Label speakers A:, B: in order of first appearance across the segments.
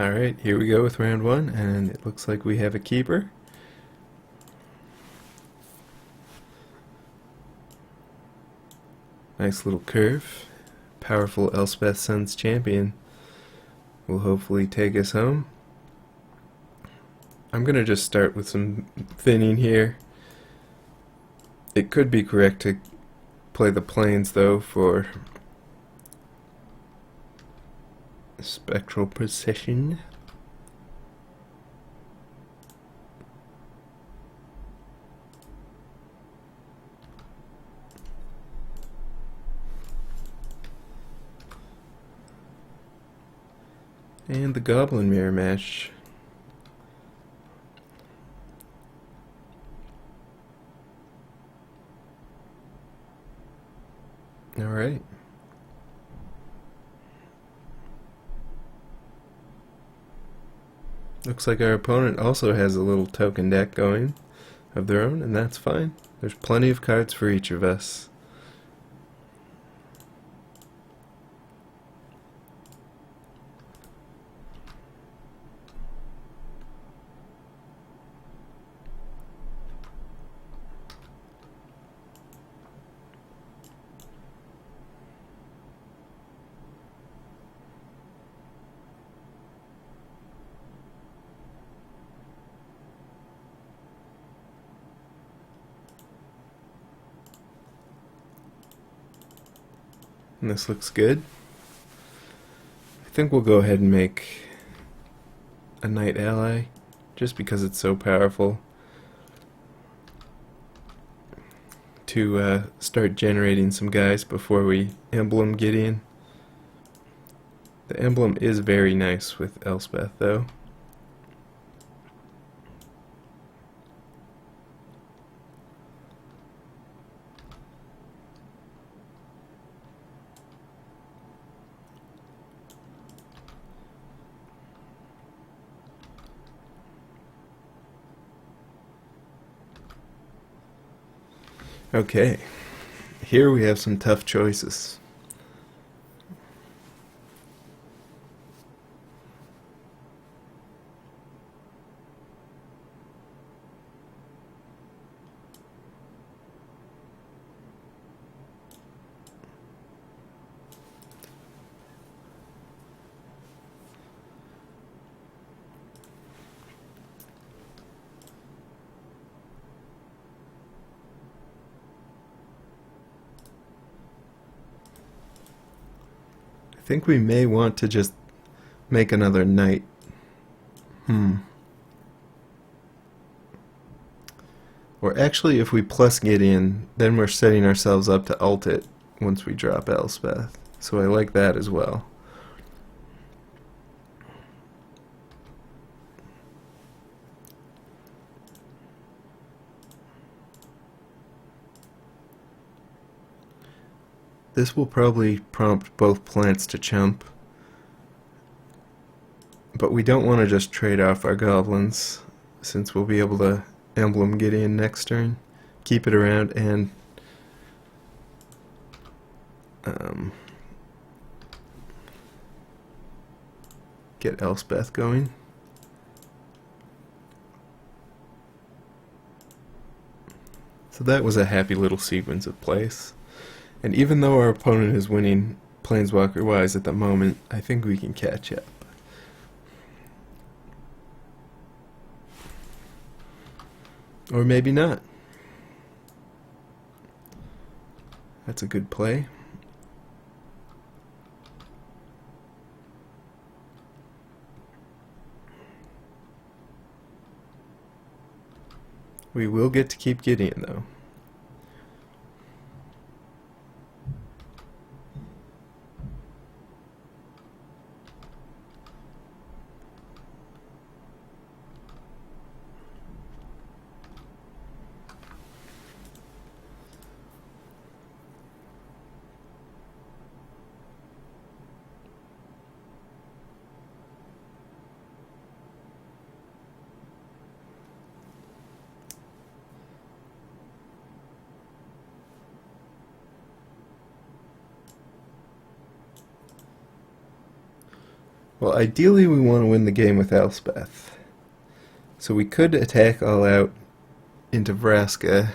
A: Alright, here we go with round one, and it looks like we have a keeper. Nice little curve. Powerful Elspeth Sons champion will hopefully take us home. I'm going to just start with some thinning here. It could be correct to play the planes though for spectral precision. And the Goblin Mirror Match. Alright. Looks like our opponent also has a little token deck going of their own, and that's fine. There's plenty of cards for each of us. And this looks good. I think we'll go ahead and make a Knight Ally, just because it's so powerful to start generating some guys before we emblem Gideon. The emblem is very nice with Elspeth though. Okay, here we have some tough choices. I think we may want to just make another knight. Or actually, if we plus Gideon, then we're setting ourselves up to ult it once we drop Elspeth. So I like that as well. This will probably prompt both plants to chump, but we don't want to just trade off our goblins, since we'll be able to emblem Gideon next turn, keep it around, and get Elspeth going. So that was a happy little sequence of plays. And even though our opponent is winning Planeswalker-wise at the moment, I think we can catch up. Or maybe not. That's a good play. We will get to keep Gideon though. Well, ideally we want to win the game with Elspeth. So we could attack all out into Vraska.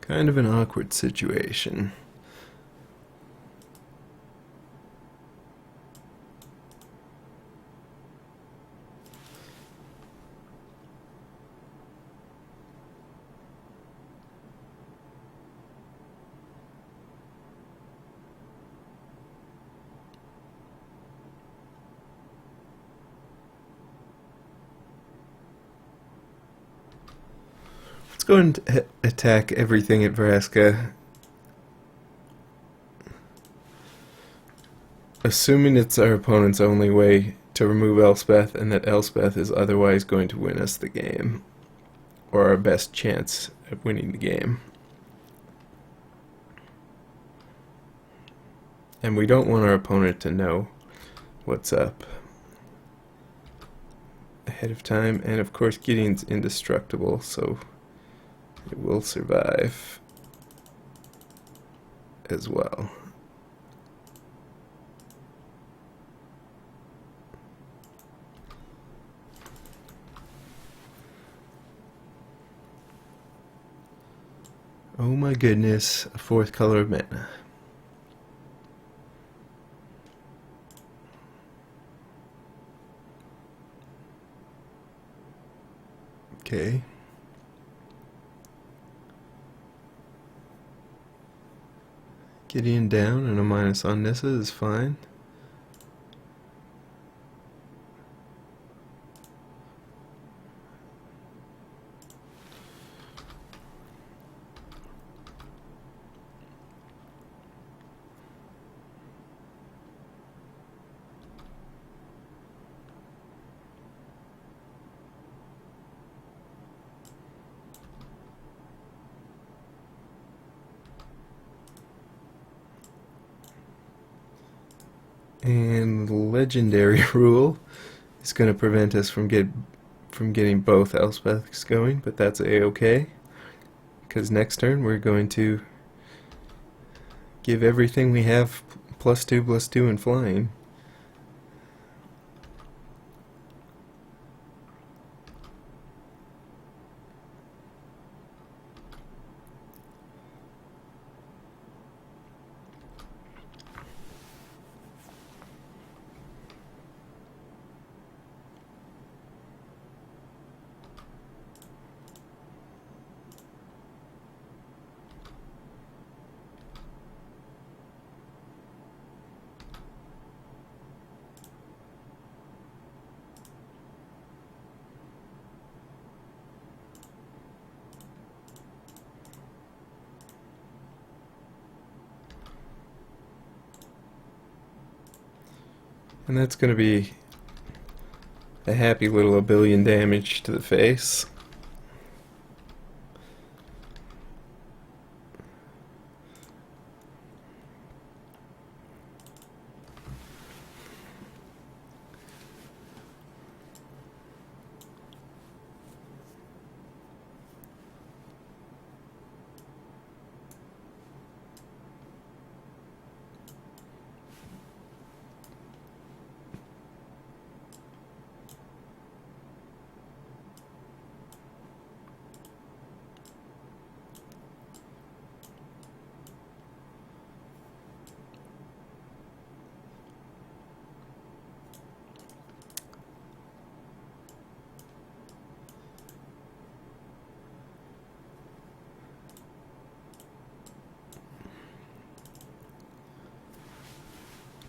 A: Kind of an awkward situation. Let's go and attack everything at Vraska. Assuming it's our opponent's only way to remove Elspeth and that Elspeth is otherwise going to win us the game. Or our best chance at winning the game. And we don't want our opponent to know what's up ahead of time. And of course Gideon's indestructible, so it will survive as well. Oh my goodness, a fourth color of mana. Okay. Gideon down and a minus on Nissa is fine. And the legendary rule is going to prevent us from getting both Elspeths going, but that's a-okay. Because next turn we're going to give everything we have +2/+2 in flying. And that's going to be a happy little 1 billion damage to the face.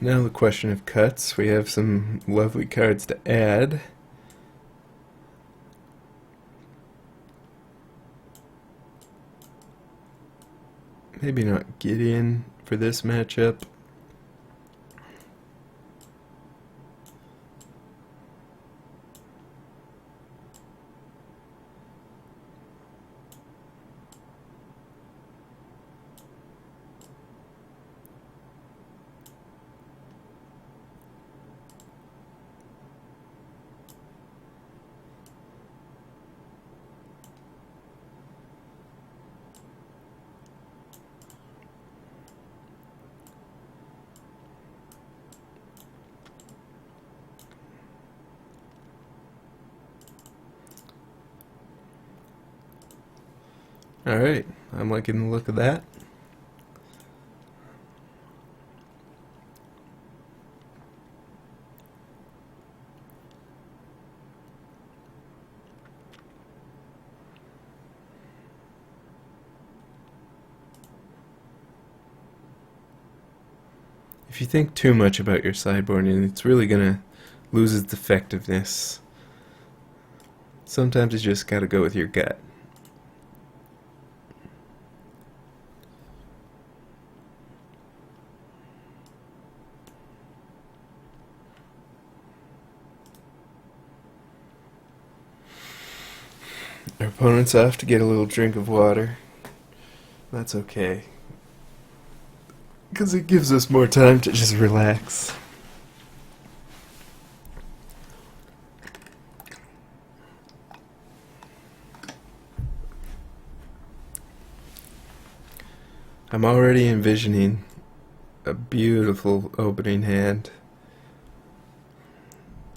A: Now the question of cuts. We have some lovely cards to add. Maybe not Gideon for this matchup. Alright, I'm liking the look of that. If you think too much about your sideboarding, it's really gonna lose its effectiveness. Sometimes you just gotta go with your gut. Our opponent's off to get a little drink of water. That's okay, because it gives us more time to just relax. I'm already envisioning a beautiful opening hand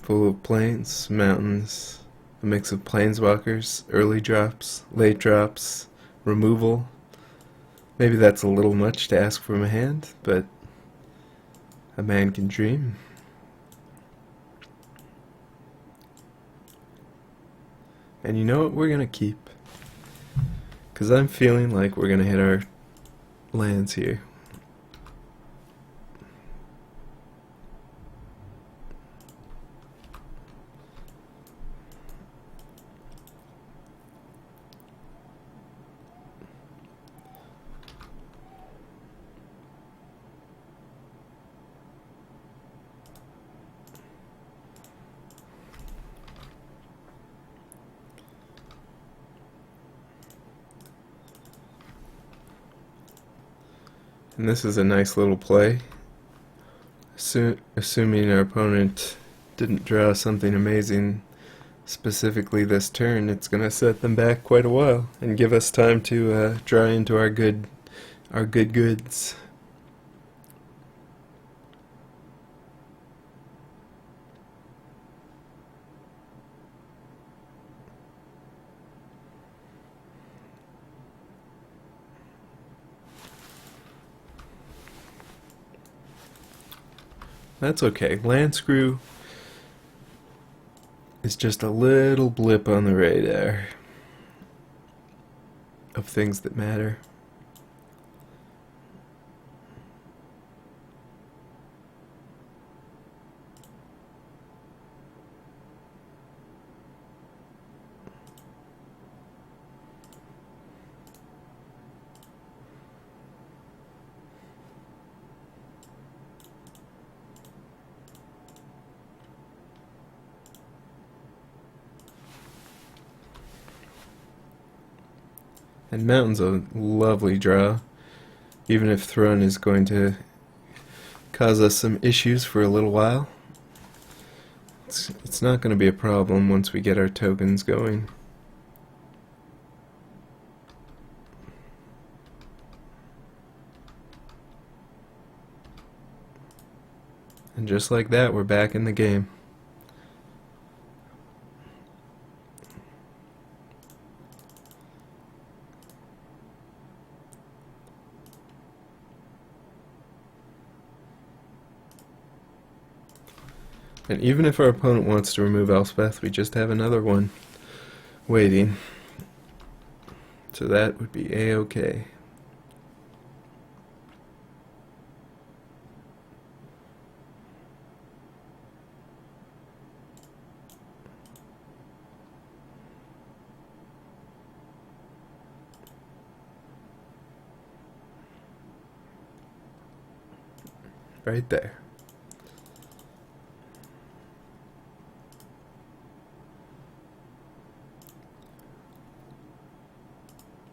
A: full of plains, mountains, a mix of planeswalkers, early drops, late drops, removal. Maybe that's a little much to ask from a hand, but a man can dream. And you know what we're gonna keep? Because I'm feeling like we're gonna hit our lands here. And this is a nice little play. Assuming our opponent didn't draw something amazing specifically this turn, it's going to set them back quite a while and give us time to draw into our good goods. That's okay. Land Screw is just a little blip on the radar of things that matter. And Mountain's a lovely draw, even if Throne is going to cause us some issues for a little while. It's not going to be a problem once we get our tokens going. And just like that, we're back in the game. And even if our opponent wants to remove Elspeth, we just have another one waiting. So that would be a-okay. right there.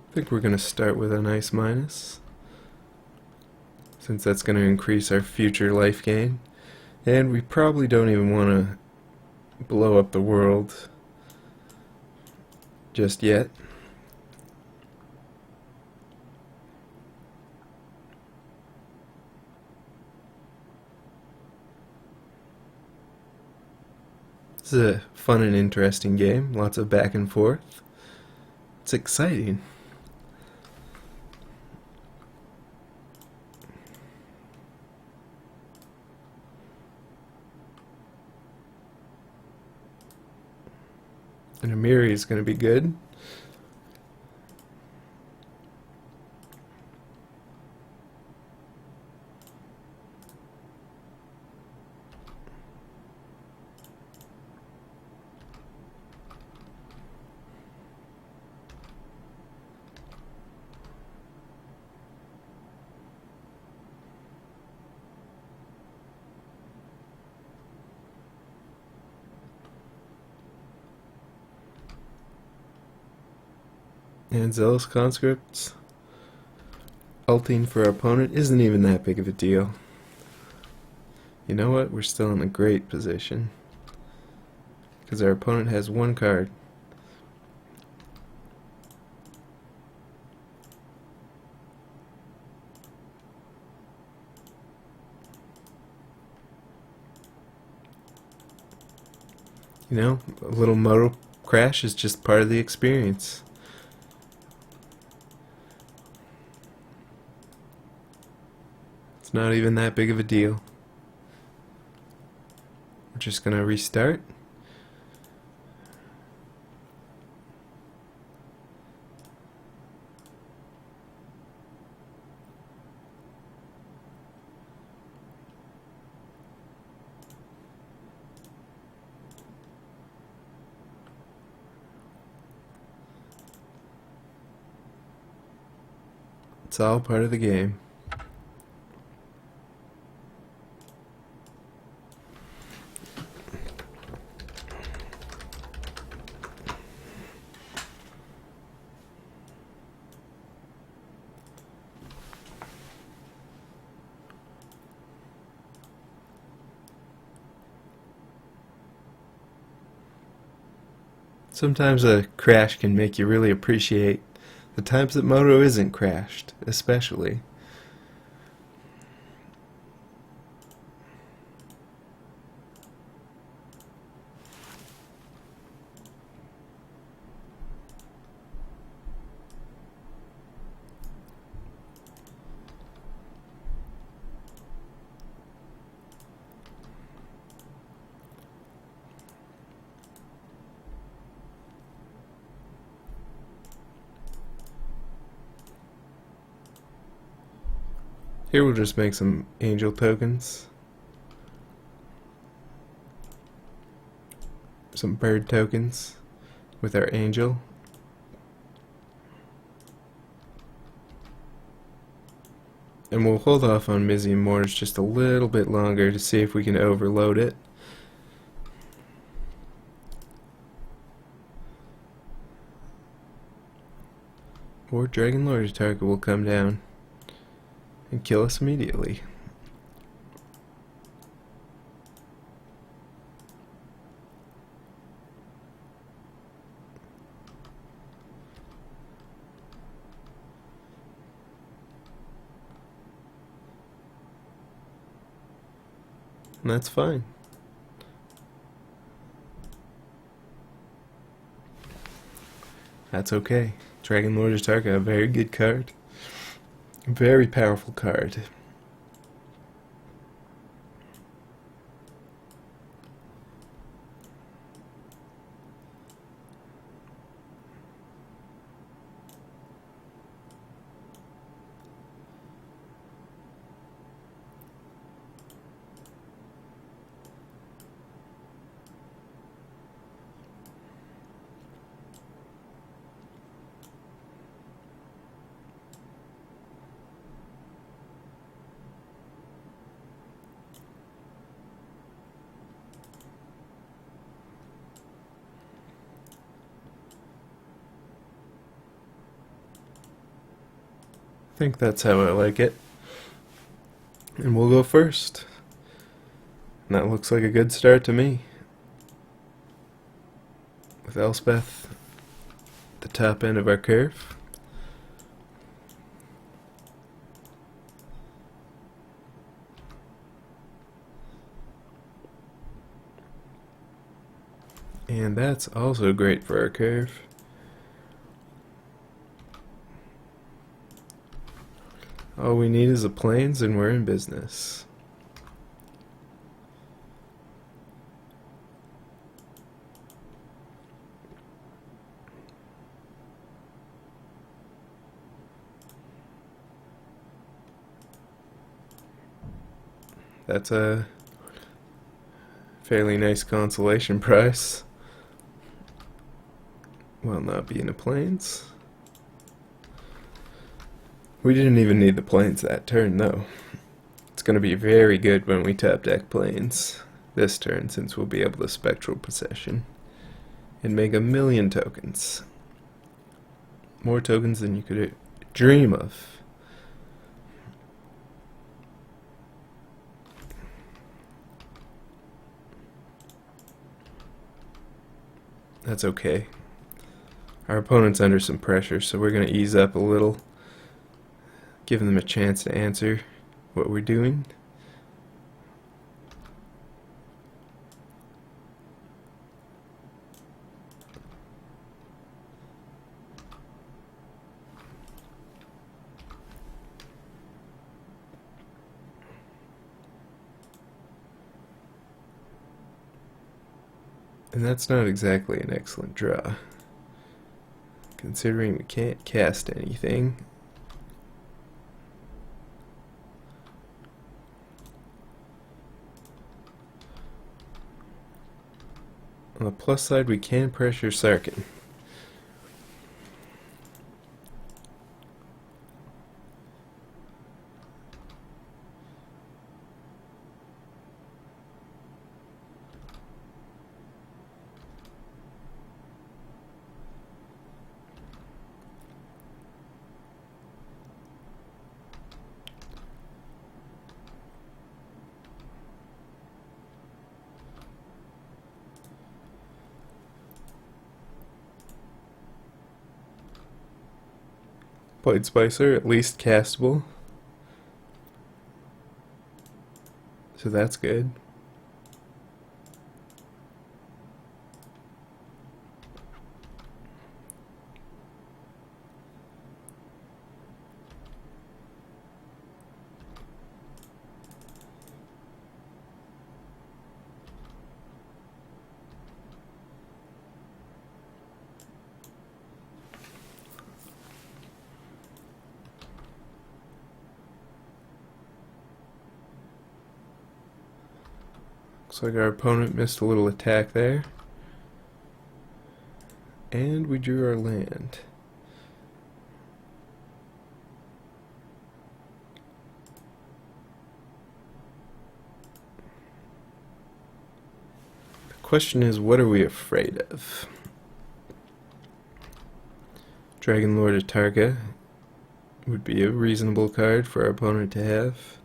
A: I think we're going to start with a nice minus, since that's going to increase our future life gain. And we probably don't even want to blow up the world just yet. This is a fun and interesting game, lots of back and forth. It's exciting. And Amiri is going to be good. And Zealous Conscripts ulting for our opponent isn't even that big of a deal. You know what? We're still in a great position, because our opponent has one card. You know, a little moto crash is just part of the experience. It's not even that big of a deal. We're just gonna restart. It's all part of the game. Sometimes a crash can make you really appreciate the times that Moto isn't crashed, especially. Here we'll just make some angel tokens. Some bird tokens with our angel. And we'll hold off on Mizzy and Mortis just a little bit longer to see if we can overload it. Or Dragon Lord's target will come down and kill us immediately. And that's fine. That's okay. Dragon Lord's target, a very good card. Very powerful card. think that's how I like it. And we'll go first. And that looks like a good start to me. With Elspeth at the top end of our curve. And that's also great for our curve. All we need is a planes and we're in business. That's a fairly nice consolation prize. While not being a planes. We didn't even need the planes that turn though. It's going to be very good when we top deck planes this turn, since we'll be able to spectral possession and make 1,000,000 tokens. More tokens than you could dream of. That's okay. Our opponent's under some pressure, so we're going to ease up a little, give them a chance to answer what we're doing. And that's not exactly an excellent draw, considering we can't cast anything. On the plus side, we can pressure Sarkin. Blade Spicer, at least castable. So that's good. Looks like our opponent missed a little attack there. And we drew our land. The question is, what are we afraid of? Dragon Lord Atarka would be a reasonable card for our opponent to have.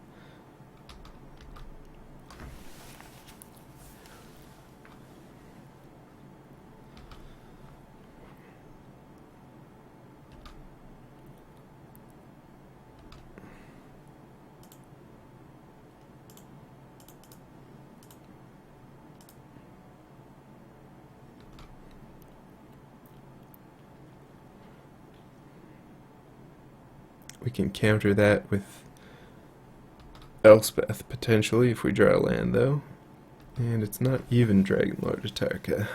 A: We can counter that with Elspeth, potentially, if we draw a land, though. And it's not even Dragon Lord Atarka.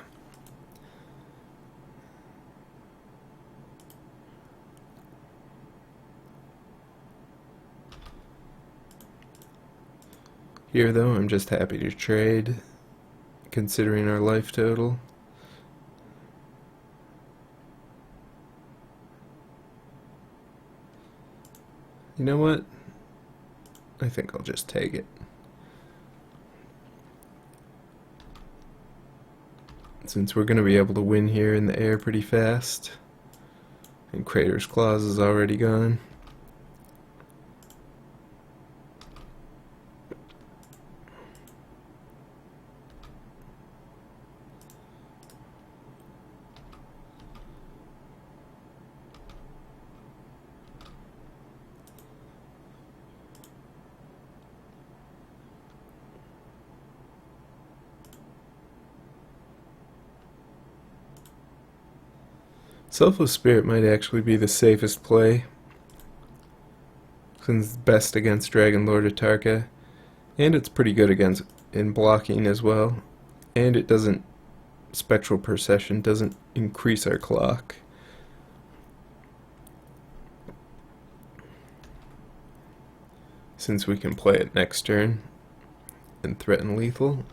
A: Here, though, I'm just happy to trade, considering our life total. You know what? I think I'll just take it. Since we're going to be able to win here in the air pretty fast, and Crater's Claws is already gone. Selfless Spirit might actually be the safest play, since it's best against Dragon Lord Atarka, and it's pretty good against in blocking as well, and it doesn't, Spectral Procession doesn't increase our clock. Since we can play it next turn and threaten lethal.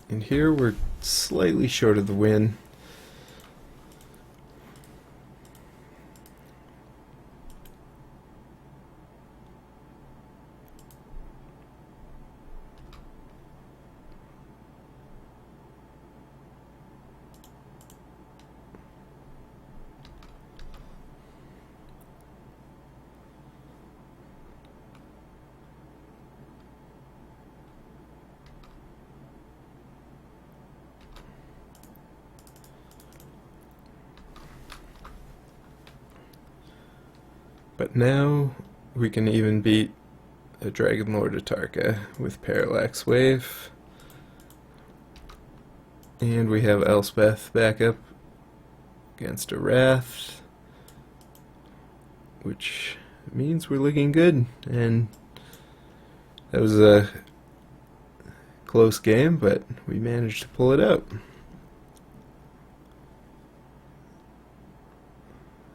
A: And here we're slightly short of the win. But now we can even beat a Dragon Lord Atarka with Parallax Wave. And we have Elspeth back up against a Wrath, which means we're looking good. And that was a close game, but we managed to pull it out.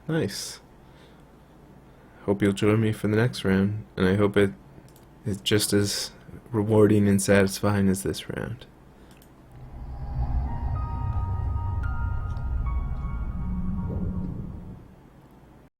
A: Nice. Hope you'll join me for the next round, and I hope it is just as rewarding and satisfying as this round.